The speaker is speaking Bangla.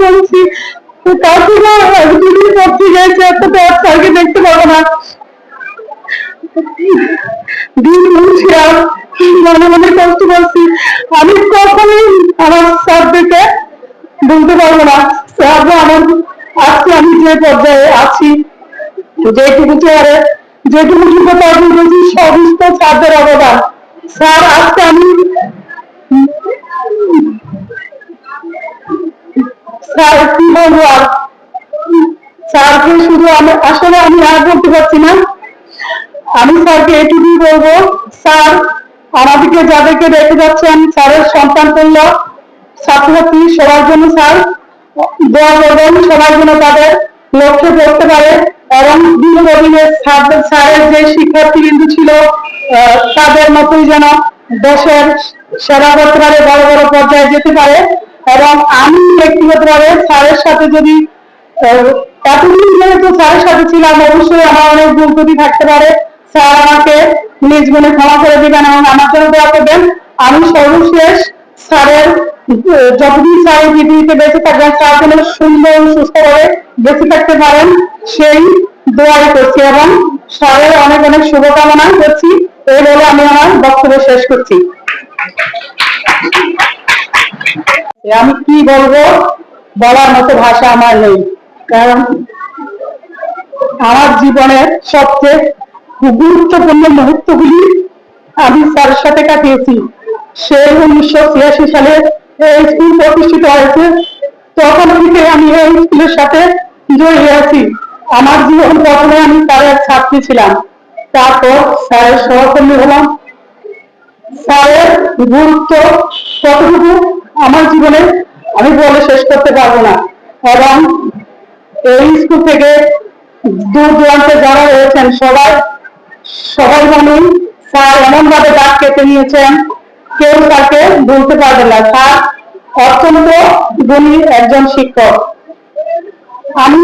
বলছি তারপরে দুদিন পর থেকে এতটা স্যারকে দেখতে পাবো না, দিন গুনছিলাম, মনে মনে কষ্ট করছি। আমি কখনোই আমার স্যারদেরকে বলতে পারবো না স্যার আমার আজকে আমি যে পর্যায়ে আছি, যেটুকু চেয়ারে যেটুকু যোগ্যতা অর্জন করেছি সবই তো স্যারদের অবদান। স্যার আজকে আমি স্যার কি বলবো আর, স্যারকে শুধু আমি আসলে আমি আর বলতে পারছি না। আমি স্যারকে এটুকুই বলবো, স্যার আমাদেরকে যাদেরকে রেখে যাচ্ছেন স্যারের সন্তান তুল্য ছাত্রছাত্রী সবার জন্য স্যার দোয়া করবেন, সবার জন্য তাদের লক্ষ্যে পড়তে পারে এবং দীর্ঘদিনের স্যারের যে শিক্ষার্থী বিন্দু ছিল তাদের মতোই যেন দেশের সেবা করতে পারে, বড় বড় পর্যায়ে যেতে পারে। এবং আমি ব্যক্তিগতভাবে স্যারের সাথে যদি এতদিন যেহেতু স্যারের সাথে ছিলাম, অবশ্যই আমার অনেক ভুল ত্রুটি থাকতে পারে, স্যার আমাকে নিজ গুণে ক্ষমা করে দিবেন এবং আমার জন্য দোয়া করবেন। আমি সর্বশেষ স্যারের যতদিন স্যার পৃথিবীতে বেঁচে থাকবেন স্যার যেন সুন্দর সুস্থভাবে বেঁচে থাকতে পারেন সেই দোয়াই করছি এবং স্যারের অনেক অনেক শুভকামনা করছি। এই বলে আমি আমার বক্তব্য শেষ করছি। আমি কি বলবো, বলার মতো ভাষা আমার নেই, কারণ আমার জীবনের সবচেয়ে গুরুত্বপূর্ণ মুহূর্তগুলি আমি স্যারের সাথে কাটিয়েছি। সেই 1986 সালে এই স্কুল প্রতিষ্ঠিত হয়েছে, তখন থেকে আমি এই স্কুলের সাথে জড়িয়ে আছি। আমার জীবন প্রথমে আমি স্যারের ছাত্রী ছিলাম, তারপর স্যারের সহকর্মী হলাম। স্যারের গুরুত্ব কতটুকু আমার জীবনে আমি বলে শেষ করতে পারবো না। এবং এই স্কুল থেকে দূর দূরান্তে যারা রয়েছেন সবাই জানেন স্যার এমন ভাবে দাগ কেটে নিয়েছেন, কেউ তাকে বলতে পারবে না। স্যার অত্যন্ত গুণী একজন শিক্ষক। আমি